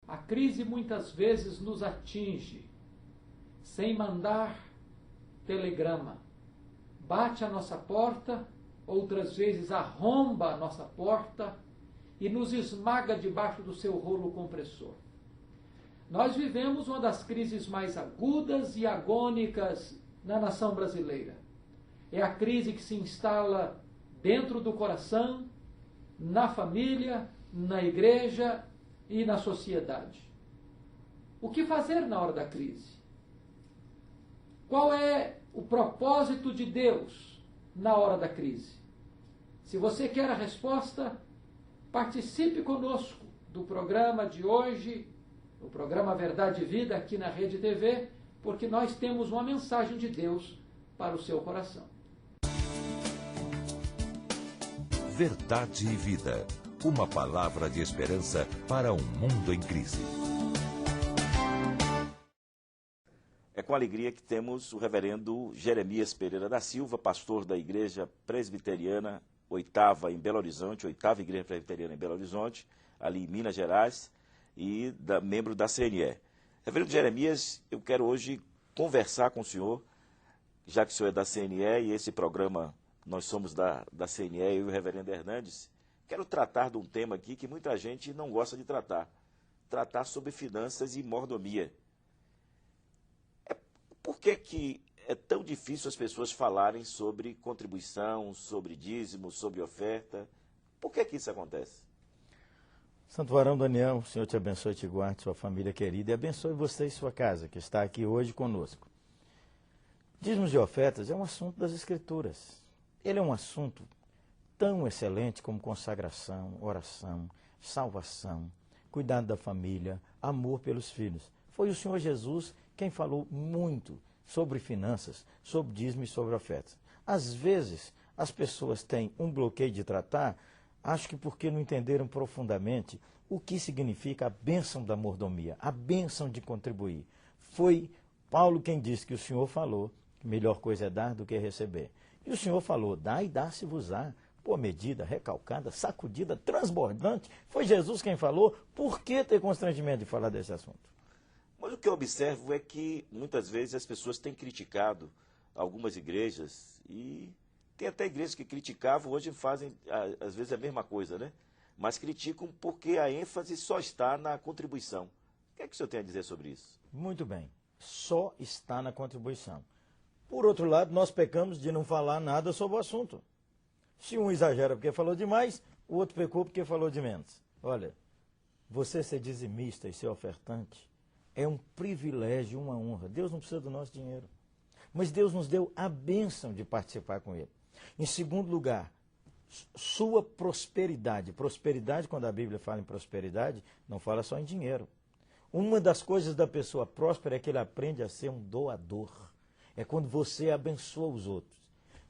A crise muitas vezes nos atinge sem mandar telegrama. Bate à nossa porta, outras vezes arromba a nossa porta e nos esmaga debaixo do seu rolo compressor. Nós vivemos uma das crises mais agudas e agônicas na nação brasileira. É a crise que se instala dentro do coração, na família, na igreja e na sociedade. O que fazer na hora da crise? Qual é o propósito de Deus na hora da crise? Se você quer a resposta, participe conosco do programa de hoje, o programa Verdade e Vida aqui na Rede TV, porque nós temos uma mensagem de Deus para o seu coração. Verdade e Vida, uma palavra de esperança para um mundo em crise. É com alegria que temos o reverendo Jeremias Pereira da Silva, pastor da Igreja Presbiteriana, oitava em Belo Horizonte, oitava Igreja Presbiteriana em Belo Horizonte, ali em Minas Gerais, e membro da CNE. Reverendo Jeremias, eu quero hoje conversar com o senhor, já que o senhor é da CNE e esse programa, nós somos da CNE, eu e o reverendo Hernandes, quero tratar de um tema aqui que muita gente não gosta de tratar sobre finanças e mordomia. Por que é tão difícil as pessoas falarem sobre contribuição, sobre dízimo, sobre oferta? Por que isso acontece? Santo Varão Daniel, o Senhor te abençoe, te guarde, sua família querida, e abençoe você e sua casa, que está aqui hoje conosco. Dízimos e ofertas é um assunto das Escrituras. Ele é um assunto tão excelente como consagração, oração, salvação, cuidado da família, amor pelos filhos. Foi o Senhor Jesus quem falou muito sobre finanças, sobre dízimo e sobre ofertas. Às vezes, as pessoas têm um bloqueio de tratar, acho que porque não entenderam profundamente o que significa a bênção da mordomia, a bênção de contribuir. Foi Paulo quem disse que o Senhor falou que melhor coisa é dar do que receber. E o Senhor falou, dá e dá-se-vos-á, boa medida, recalcada, sacudida, transbordante. Foi Jesus quem falou, por que ter constrangimento de falar desse assunto? Mas o que eu observo é que muitas vezes as pessoas têm criticado algumas igrejas e tem até igrejas que criticavam, hoje fazem às vezes a mesma coisa, né? Mas criticam porque a ênfase só está na contribuição. O que é que o senhor tem a dizer sobre isso? Muito bem, só está na contribuição. Por outro lado, nós pecamos de não falar nada sobre o assunto. Se um exagera porque falou demais, o outro pecou porque falou de menos. Olha, você ser dizimista e ser ofertante é um privilégio, uma honra. Deus não precisa do nosso dinheiro. Mas Deus nos deu a bênção de participar com Ele. Em segundo lugar, sua prosperidade. Prosperidade, quando a Bíblia fala em prosperidade, não fala só em dinheiro. Uma das coisas da pessoa próspera é que ele aprende a ser um doador. É quando você abençoa os outros.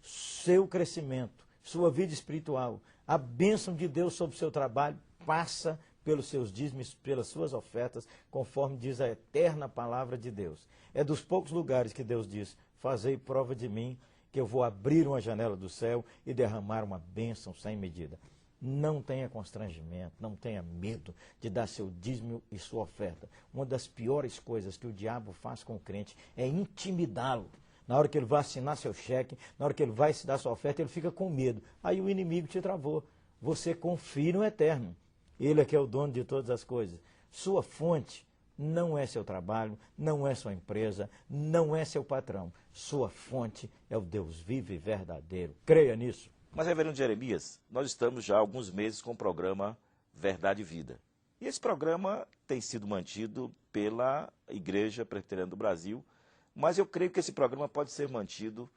Seu crescimento, sua vida espiritual, a bênção de Deus sobre o seu trabalho passa pelos seus dízimos, pelas suas ofertas, conforme diz a eterna palavra de Deus. É dos poucos lugares que Deus diz, fazei prova de mim, que eu vou abrir uma janela do céu e derramar uma bênção sem medida. Não tenha constrangimento, não tenha medo de dar seu dízimo e sua oferta. Uma das piores coisas que o diabo faz com o crente é intimidá-lo. Na hora que ele vai assinar seu cheque, na hora que ele vai se dar sua oferta, ele fica com medo. Aí o inimigo te travou. Você confia no Eterno. Ele é que é o dono de todas as coisas. Sua fonte não é seu trabalho, não é sua empresa, não é seu patrão. Sua fonte é o Deus vivo e verdadeiro. Creia nisso. Mas, reverendo Jeremias, nós estamos já há alguns meses com o programa Verdade e Vida. E esse programa tem sido mantido pela Igreja Presbiteriana do Brasil, mas eu creio que esse programa pode ser mantido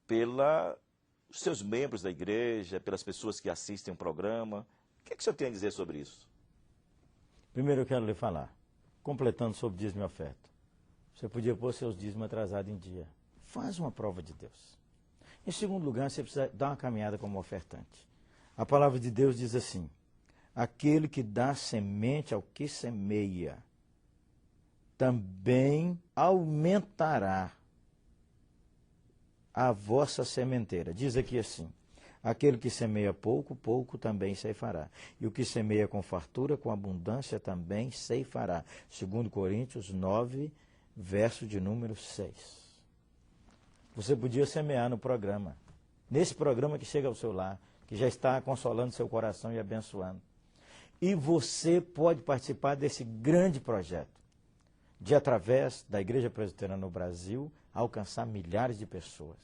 pelos seus membros da igreja, pelas pessoas que assistem o programa. O que é que o senhor tem a dizer sobre isso? Primeiro eu quero lhe falar, completando sobre dízimo e oferta. Você podia pôr seus dízimos atrasados em dia. Faz uma prova de Deus. Em segundo lugar, você precisa dar uma caminhada como ofertante. A palavra de Deus diz assim, aquele que dá semente ao que semeia, também aumentará a vossa sementeira. Diz aqui assim, Aquele que semeia pouco, pouco também ceifará. E o que semeia com fartura, com abundância também ceifará. 2 Coríntios 9, verso de número 6. Você podia semear no programa. Nesse programa que chega ao seu lar, que já está consolando seu coração e abençoando. E você pode participar desse grande projeto de, através da Igreja Presbiteriana no Brasil, alcançar milhares de pessoas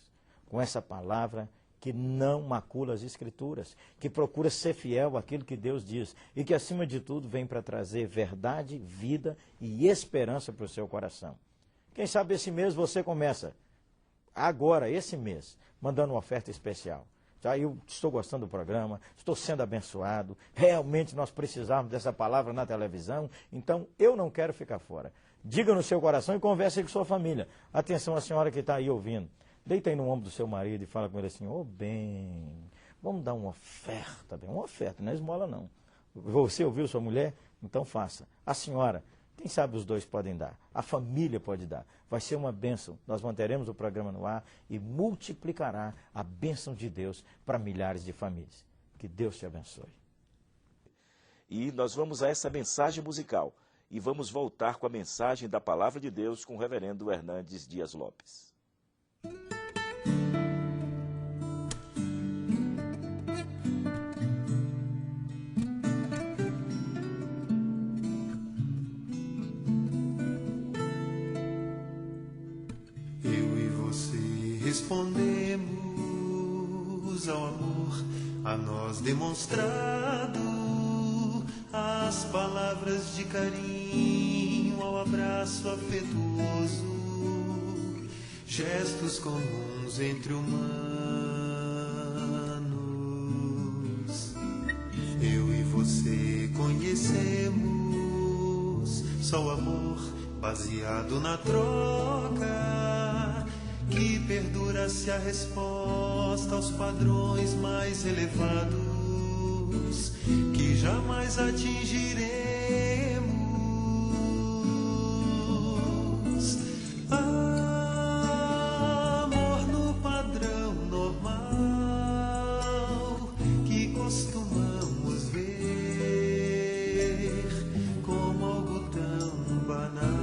com essa palavra que não macula as Escrituras, que procura ser fiel àquilo que Deus diz e que, acima de tudo, vem para trazer verdade, vida e esperança para o seu coração. Quem sabe esse mês você começa, agora, esse mês, mandando uma oferta especial. Tá? Eu estou gostando do programa, estou sendo abençoado, realmente nós precisamos dessa palavra na televisão, então eu não quero ficar fora. Diga no seu coração e converse com sua família. Atenção, a senhora que está aí ouvindo. Deita aí no ombro do seu marido e fala com ele assim: ô bem, vamos dar uma oferta, bem, uma oferta, não é esmola não. Você ouviu sua mulher? Então faça. A senhora, quem sabe os dois podem dar, a família pode dar. Vai ser uma bênção. Nós manteremos o programa no ar e multiplicará a bênção de Deus para milhares de famílias. Que Deus te abençoe. E nós vamos a essa mensagem musical e vamos voltar com a mensagem da Palavra de Deus com o reverendo Hernandes Dias Lopes. Respondemos ao amor a nós demonstrado, as palavras de carinho, ao abraço afetuoso, gestos comuns entre humanos. Eu e você conhecemos só o amor baseado na troca, que perdura se a resposta aos padrões mais elevados que jamais atingiremos. Amor no padrão normal que costumamos ver como algo tão banal.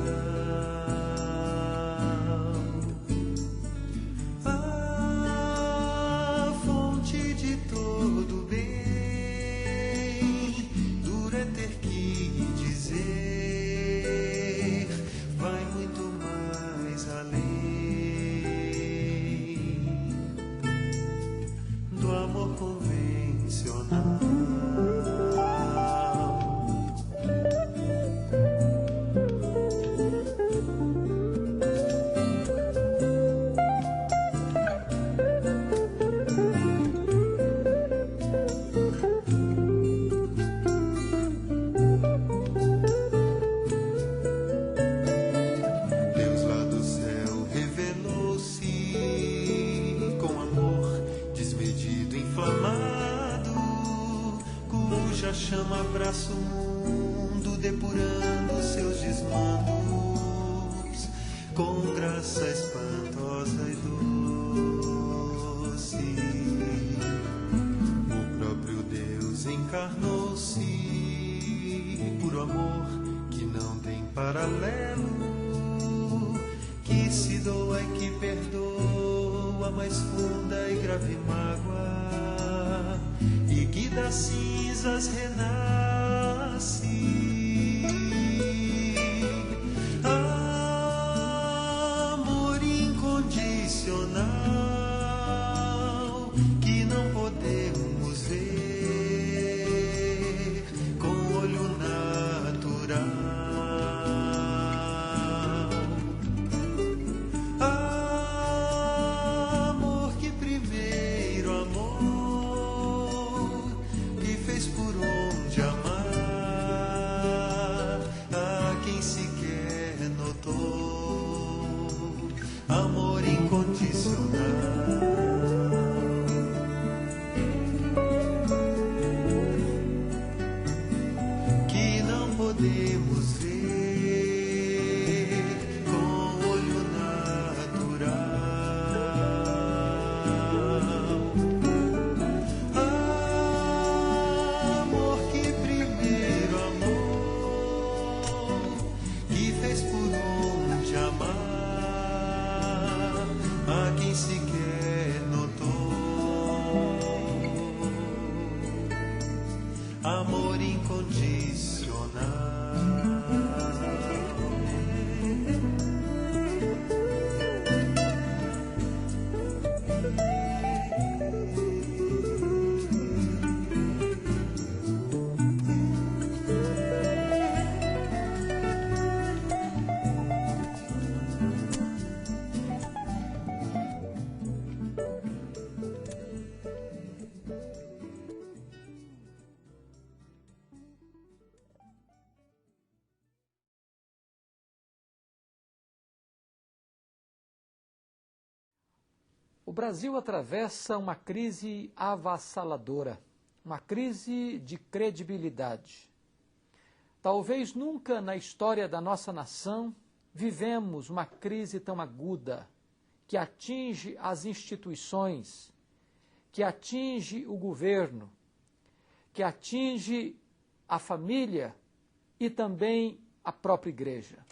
Chama, abraça o mundo, depurando seus desmandos, com graça espantosa e doce. O próprio Deus encarnou-se, por amor que não tem paralelo, que se doa e que perdoa a mais funda e grave mágoa, e que das cinzas renasce. Amor incondicional que não podemos ver com o olho natural. Amor que primeiro amor por onde amar a quem sequer notou. Amor incondicional nem sequer notou. Amor incondicional. O Brasil atravessa uma crise avassaladora, uma crise de credibilidade. Talvez nunca na história da nossa nação vivemos uma crise tão aguda, que atinge as instituições, que atinge o governo, que atinge a família e também a própria igreja.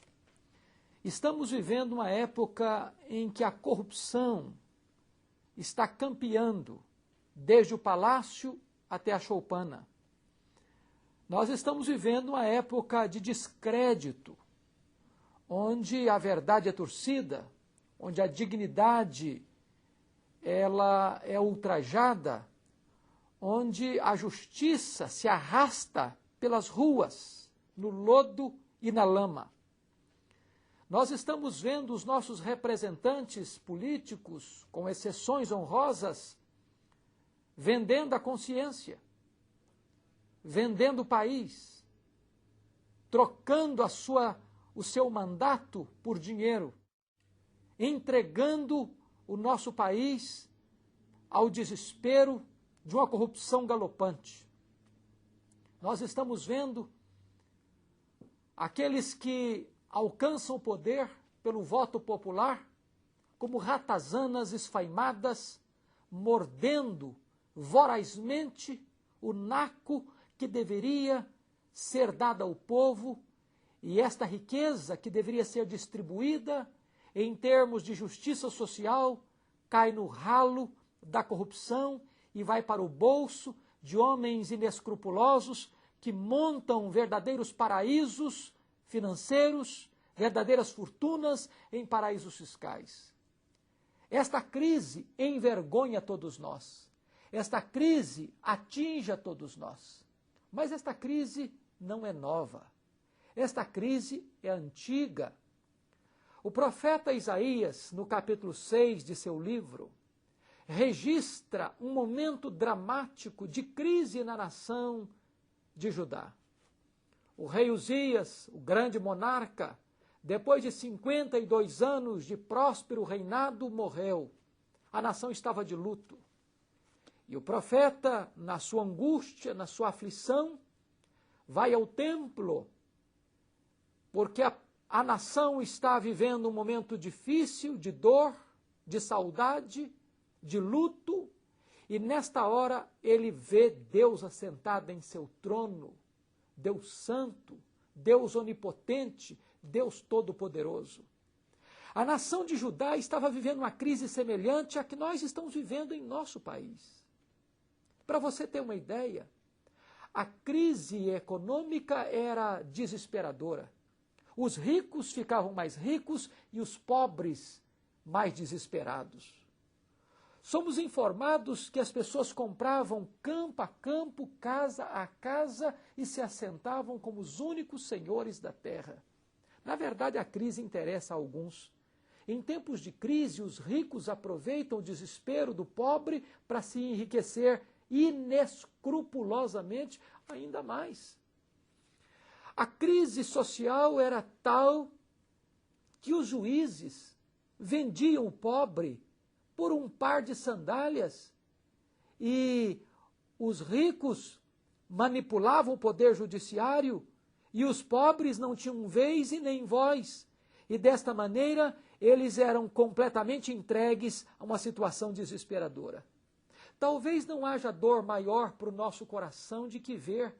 Estamos vivendo uma época em que a corrupção está campeando, desde o palácio até a choupana. Nós estamos vivendo uma época de descrédito, onde a verdade é torcida, onde a dignidade ela é ultrajada, onde a justiça se arrasta pelas ruas, no lodo e na lama. Nós estamos vendo os nossos representantes políticos, com exceções honrosas, vendendo a consciência, vendendo o país, trocando o seu mandato por dinheiro, entregando o nosso país ao desespero de uma corrupção galopante. Nós estamos vendo aqueles que alcançam o poder pelo voto popular como ratazanas esfaimadas, mordendo vorazmente o naco que deveria ser dado ao povo, e esta riqueza que deveria ser distribuída em termos de justiça social cai no ralo da corrupção e vai para o bolso de homens inescrupulosos que montam verdadeiros paraísos financeiros, verdadeiras fortunas em paraísos fiscais. Esta crise envergonha todos nós. Esta crise atinge a todos nós. Mas esta crise não é nova. Esta crise é antiga. O profeta Isaías, no capítulo 6 de seu livro, registra um momento dramático de crise na nação de Judá. O rei Uzias, o grande monarca, depois de 52 anos de próspero reinado, morreu. A nação estava de luto. E o profeta, na sua angústia, na sua aflição, vai ao templo, porque a nação está vivendo um momento difícil, de dor, de saudade, de luto, e nesta hora ele vê Deus assentado em seu trono, Deus Santo, Deus Onipotente, Deus Todo-Poderoso. A nação de Judá estava vivendo uma crise semelhante à que nós estamos vivendo em nosso país. Para você ter uma ideia, a crise econômica era desesperadora. Os ricos ficavam mais ricos e os pobres mais desesperados. Somos informados que as pessoas compravam campo a campo, casa a casa e se assentavam como os únicos senhores da terra. Na verdade, a crise interessa a alguns. Em tempos de crise, os ricos aproveitam o desespero do pobre para se enriquecer inescrupulosamente ainda mais. A crise social era tal que os juízes vendiam o pobre por um par de sandálias e os ricos manipulavam o poder judiciário e os pobres não tinham vez e nem voz. E desta maneira eles eram completamente entregues a uma situação desesperadora. Talvez não haja dor maior para o nosso coração de que ver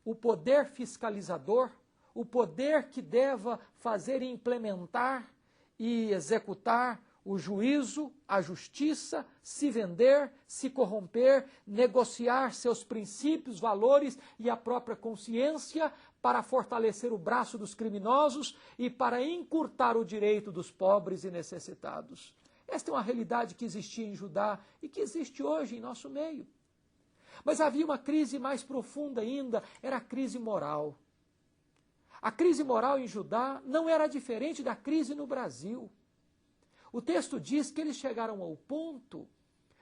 o poder fiscalizador, o poder que deva fazer e implementar e executar o juízo, a justiça, se vender, se corromper, negociar seus princípios, valores e a própria consciência para fortalecer o braço dos criminosos e para encurtar o direito dos pobres e necessitados. Esta é uma realidade que existia em Judá e que existe hoje em nosso meio. Mas havia uma crise mais profunda ainda, era a crise moral. A crise moral em Judá não era diferente da crise no Brasil. O texto diz que eles chegaram ao ponto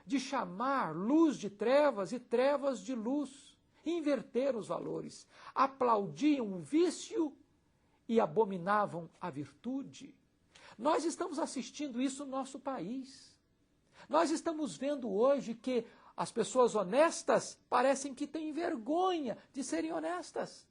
de chamar luz de trevas e trevas de luz, inverter os valores, aplaudiam o vício e abominavam a virtude. Nós estamos assistindo isso no nosso país. Nós estamos vendo hoje que as pessoas honestas parecem que têm vergonha de serem honestas.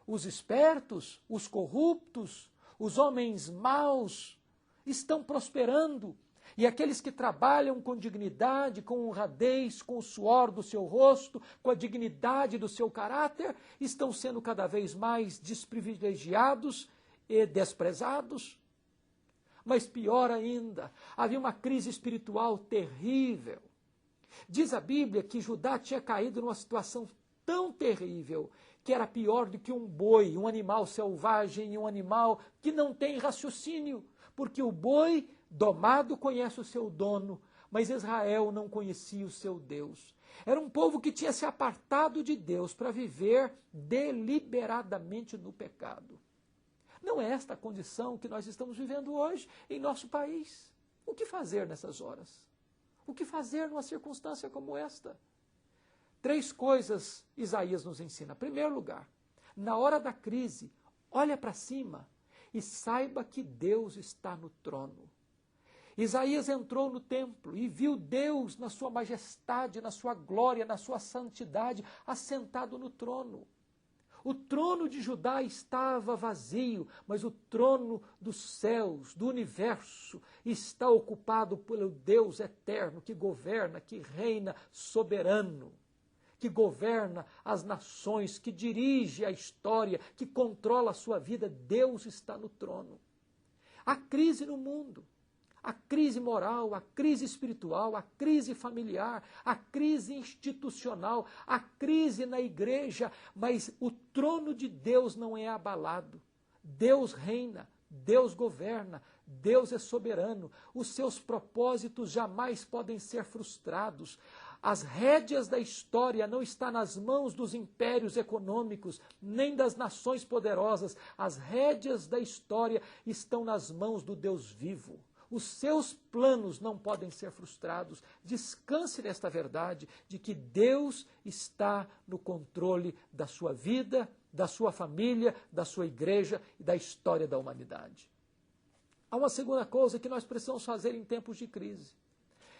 Os espertos, os corruptos, os homens maus estão prosperando. E aqueles que trabalham com dignidade, com honradez, com o suor do seu rosto, com a dignidade do seu caráter, estão sendo cada vez mais desprivilegiados e desprezados. Mas pior ainda, havia uma crise espiritual terrível. Diz a Bíblia que Judá tinha caído numa situação tão terrível que era pior do que um boi, um animal selvagem, um animal que não tem raciocínio, porque o boi domado conhece o seu dono, mas Israel não conhecia o seu Deus. Era um povo que tinha se apartado de Deus para viver deliberadamente no pecado. Não é esta a condição que nós estamos vivendo hoje em nosso país. O que fazer nessas horas? O que fazer numa circunstância como esta? 3 coisas Isaías nos ensina. Em primeiro lugar, na hora da crise, olha para cima e saiba que Deus está no trono. Isaías entrou no templo e viu Deus na sua majestade, na sua glória, na sua santidade, assentado no trono. O trono de Judá estava vazio, mas o trono dos céus, do universo, está ocupado pelo Deus eterno que governa, que reina soberano, que governa as nações, que dirige a história, que controla a sua vida. Deus está no trono. A crise no mundo, a crise moral, a crise espiritual, a crise familiar, a crise institucional, a crise na igreja, mas o trono de Deus não é abalado. Deus reina, Deus governa, Deus é soberano. Os seus propósitos jamais podem ser frustrados. As rédeas da história não estão nas mãos dos impérios econômicos, nem das nações poderosas. As rédeas da história estão nas mãos do Deus vivo. Os seus planos não podem ser frustrados. Descanse nesta verdade de que Deus está no controle da sua vida, da sua família, da sua igreja e da história da humanidade. Há uma segunda coisa que nós precisamos fazer em tempos de crise.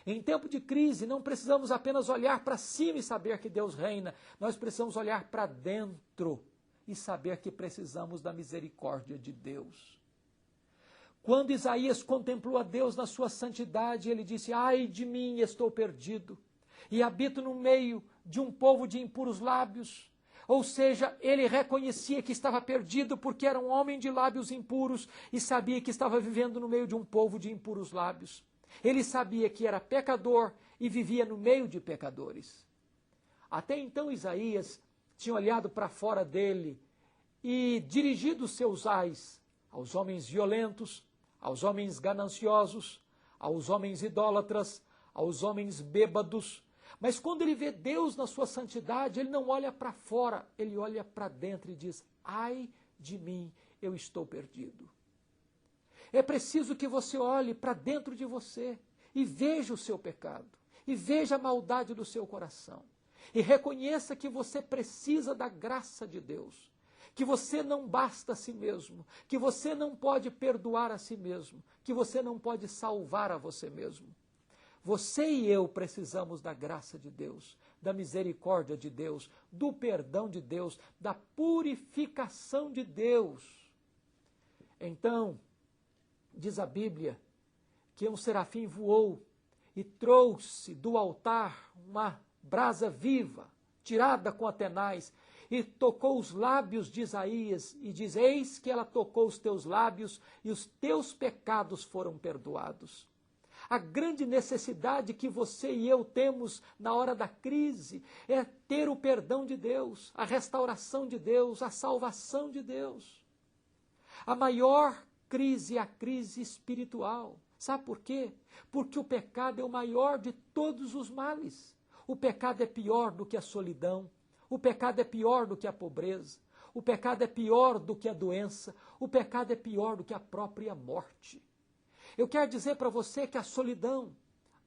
Em tempo de crise, não precisamos apenas olhar para cima e saber que Deus reina. Nós precisamos olhar para dentro e saber que precisamos da misericórdia de Deus. Quando Isaías contemplou a Deus na sua santidade, ele disse: ai de mim, estou perdido, e habito no meio de um povo de impuros lábios. Ou seja, ele reconhecia que estava perdido porque era um homem de lábios impuros e sabia que estava vivendo no meio de um povo de impuros lábios. Ele sabia que era pecador e vivia no meio de pecadores. Até então Isaías tinha olhado para fora dele e dirigido os seus ais aos homens violentos, aos homens gananciosos, aos homens idólatras, aos homens bêbados. Mas quando ele vê Deus na sua santidade, ele não olha para fora, ele olha para dentro e diz: ai de mim, eu estou perdido. É preciso que você olhe para dentro de você e veja o seu pecado, e veja a maldade do seu coração, e reconheça que você precisa da graça de Deus, que você não basta a si mesmo, que você não pode perdoar a si mesmo, que você não pode salvar a você mesmo. Você e eu precisamos da graça de Deus, da misericórdia de Deus, do perdão de Deus, da purificação de Deus. Então, diz a Bíblia que um serafim voou e trouxe do altar uma brasa viva, tirada com atenaz, e tocou os lábios de Isaías, e diz: eis que ela tocou os teus lábios, e os teus pecados foram perdoados. A grande necessidade que você e eu temos na hora da crise é ter o perdão de Deus, a restauração de Deus, a salvação de Deus. A maior crise é a crise espiritual. Sabe por quê? Porque o pecado é o maior de todos os males. O pecado é pior do que a solidão. O pecado é pior do que a pobreza. O pecado é pior do que a doença. O pecado é pior do que a própria morte. Eu quero dizer para você que a solidão,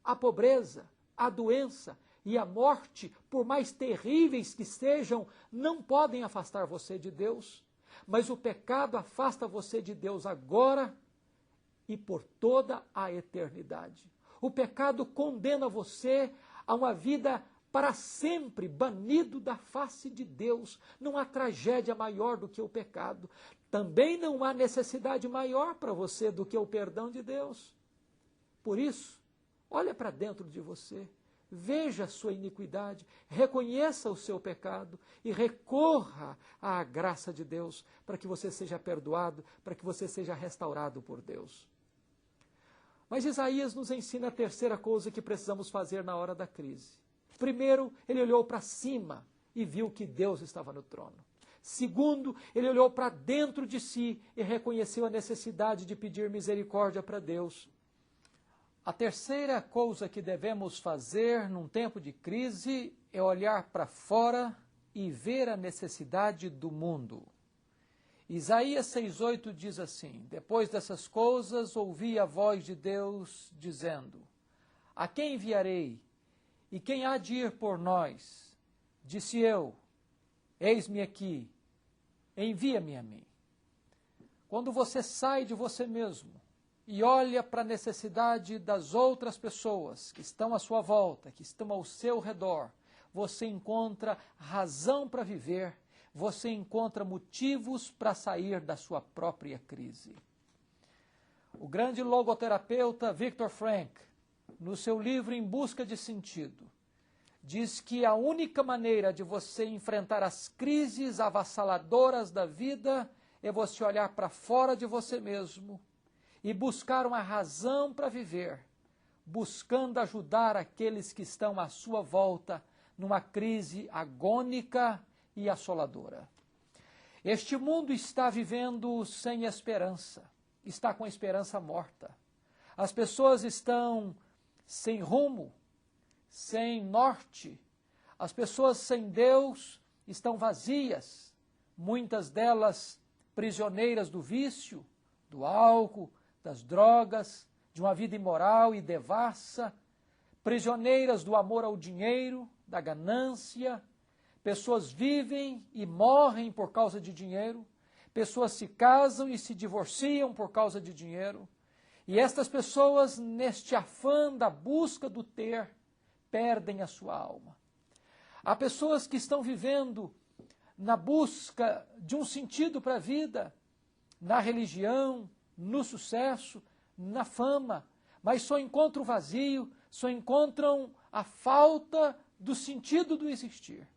a pobreza, a doença e a morte, por mais terríveis que sejam, não podem afastar você de Deus. Mas o pecado afasta você de Deus agora e por toda a eternidade. O pecado condena você a uma vida para sempre banido da face de Deus. Não há tragédia maior do que o pecado. Também não há necessidade maior para você do que o perdão de Deus. Por isso, olha para dentro de você, veja a sua iniquidade, reconheça o seu pecado e recorra à graça de Deus para que você seja perdoado, para que você seja restaurado por Deus. Mas Isaías nos ensina a terceira coisa que precisamos fazer na hora da crise. Primeiro, ele olhou para cima e viu que Deus estava no trono. Segundo, ele olhou para dentro de si e reconheceu a necessidade de pedir misericórdia para Deus. A terceira coisa que devemos fazer num tempo de crise é olhar para fora e ver a necessidade do mundo. Isaías 6,8 diz assim: depois dessas coisas ouvi a voz de Deus dizendo: a quem enviarei? E quem há de ir por nós? Disse eu: eis-me aqui, envia-me a mim. Quando você sai de você mesmo e olha para a necessidade das outras pessoas que estão à sua volta, que estão ao seu redor, você encontra razão para viver, você encontra motivos para sair da sua própria crise. O grande logoterapeuta Viktor Frankl, no seu livro Em Busca de Sentido, diz que a única maneira de você enfrentar as crises avassaladoras da vida é você olhar para fora de você mesmo e buscar uma razão para viver, buscando ajudar aqueles que estão à sua volta numa crise agônica e assoladora. Este mundo está vivendo sem esperança, está com a esperança morta. As pessoas estão sem rumo, sem norte. As pessoas sem Deus estão vazias, muitas delas prisioneiras do vício, do álcool, das drogas, de uma vida imoral e devassa, prisioneiras do amor ao dinheiro, da ganância. Pessoas vivem e morrem por causa de dinheiro, pessoas se casam e se divorciam por causa de dinheiro. E estas pessoas, neste afã da busca do ter, perdem a sua alma. Há pessoas que estão vivendo na busca de um sentido para a vida, na religião, no sucesso, na fama, mas só encontram o vazio, só encontram a falta do sentido do existir.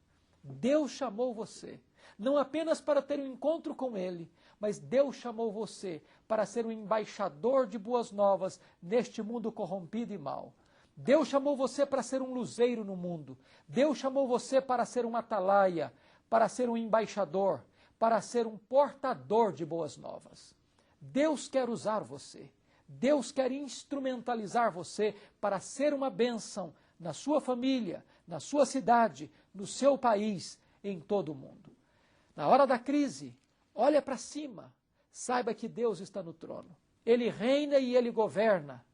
Deus chamou você, não apenas para ter um encontro com Ele, mas Deus chamou você para ser um embaixador de boas novas neste mundo corrompido e mau. Deus chamou você para ser um luzeiro no mundo. Deus chamou você para ser um atalaia, para ser um embaixador, para ser um portador de boas novas. Deus quer usar você. Deus quer instrumentalizar você para ser uma bênção na sua família, na sua cidade, no seu país, em todo o mundo. Na hora da crise, olha para cima, saiba que Deus está no trono. Ele reina e Ele governa.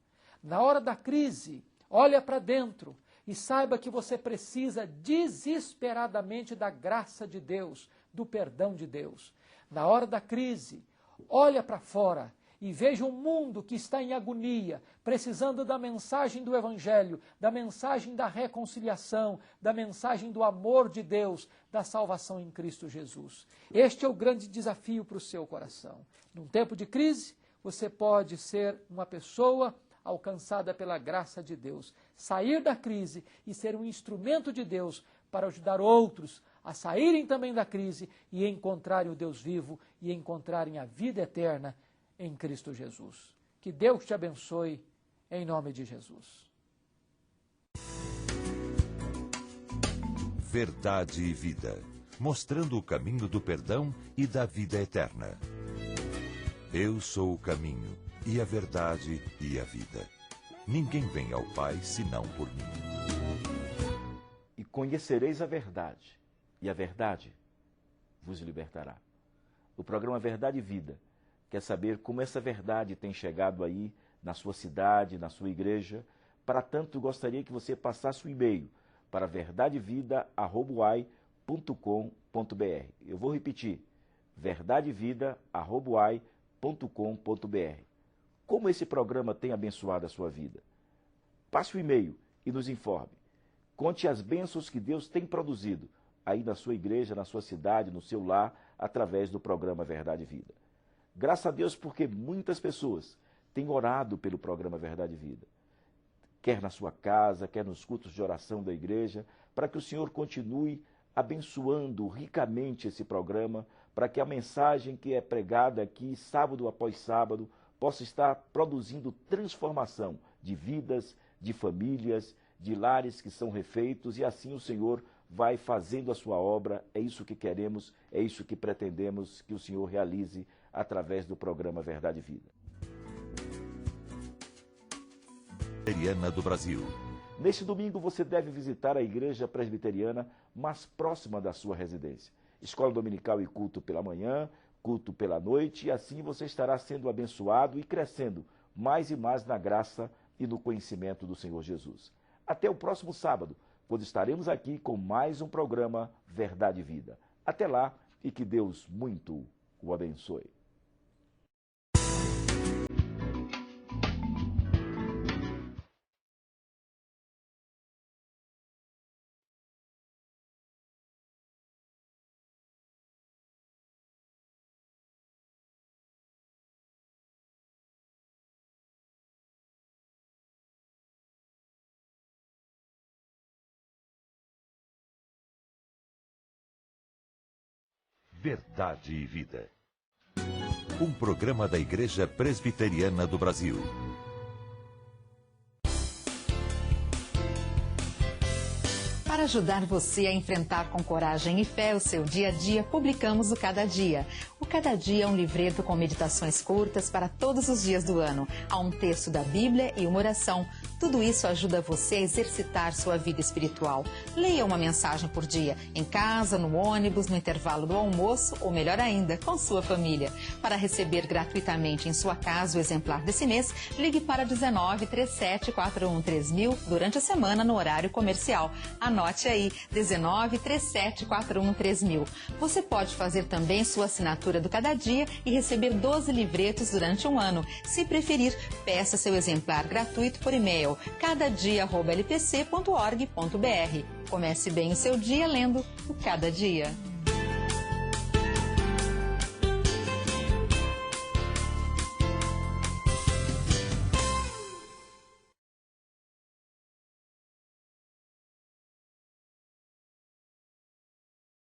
Na hora da crise, olha para dentro e saiba que você precisa desesperadamente da graça de Deus, do perdão de Deus. Na hora da crise, olha para fora e veja um mundo que está em agonia, precisando da mensagem do Evangelho, da mensagem da reconciliação, da mensagem do amor de Deus, da salvação em Cristo Jesus. Este é o grande desafio para o seu coração. Num tempo de crise, você pode ser uma pessoa alcançada pela graça de Deus, sair da crise e ser um instrumento de Deus para ajudar outros a saírem também da crise e encontrarem o Deus vivo e encontrarem a vida eterna em Cristo Jesus. Que Deus te abençoe, em nome de Jesus. Verdade e Vida, mostrando o caminho do perdão e da vida eterna. Eu sou o caminho, e a verdade e a vida. Ninguém vem ao Pai senão por mim. E conhecereis a verdade, e a verdade vos libertará. O programa Verdade e Vida quer saber como essa verdade tem chegado aí na sua cidade, na sua igreja. Para tanto, gostaria que você passasse o e-mail para verdadevida@uai.com.br. Eu vou repetir, verdadevida@uai.com.br. Como esse programa tem abençoado a sua vida? Passe o e-mail e nos informe. Conte as bênçãos que Deus tem produzido aí na sua igreja, na sua cidade, no seu lar, através do programa Verdade e Vida. Graças a Deus, porque muitas pessoas têm orado pelo programa Verdade e Vida. Quer na sua casa, quer nos cultos de oração da igreja, para que o Senhor continue abençoando ricamente esse programa, para que a mensagem que é pregada aqui, sábado após sábado, possa estar produzindo transformação de vidas, de famílias, de lares que são refeitos, e assim o Senhor vai fazendo a sua obra. É isso que queremos, é isso que pretendemos que o Senhor realize através do programa Verdade e Vida. Presbiteriana do Brasil. Neste domingo você deve visitar a igreja presbiteriana mais próxima da sua residência. Escola dominical e culto pela manhã, culto pela noite, e assim você estará sendo abençoado e crescendo mais e mais na graça e no conhecimento do Senhor Jesus. Até o próximo sábado, quando estaremos aqui com mais um programa Verdade e Vida. Até lá, e que Deus muito o abençoe. Verdade e Vida. Um programa da Igreja Presbiteriana do Brasil. Para ajudar você a enfrentar com coragem e fé o seu dia a dia, publicamos o Cada Dia. O Cada Dia é um livreto com meditações curtas para todos os dias do ano. Há um texto da Bíblia e uma oração. Tudo isso ajuda você a exercitar sua vida espiritual. Leia uma mensagem por dia, em casa, no ônibus, no intervalo do almoço ou, melhor ainda, com sua família. Para receber gratuitamente em sua casa o exemplar desse mês, ligue para 19 37 41 3000 durante a semana no horário comercial. Anote aí, 19 37 41 3000. Você pode fazer também sua assinatura do Cada Dia e receber 12 livretos durante um ano. Se preferir, peça seu exemplar gratuito por e-mail cadadia@lpc.org.br. Comece bem o seu dia lendo o Cada Dia.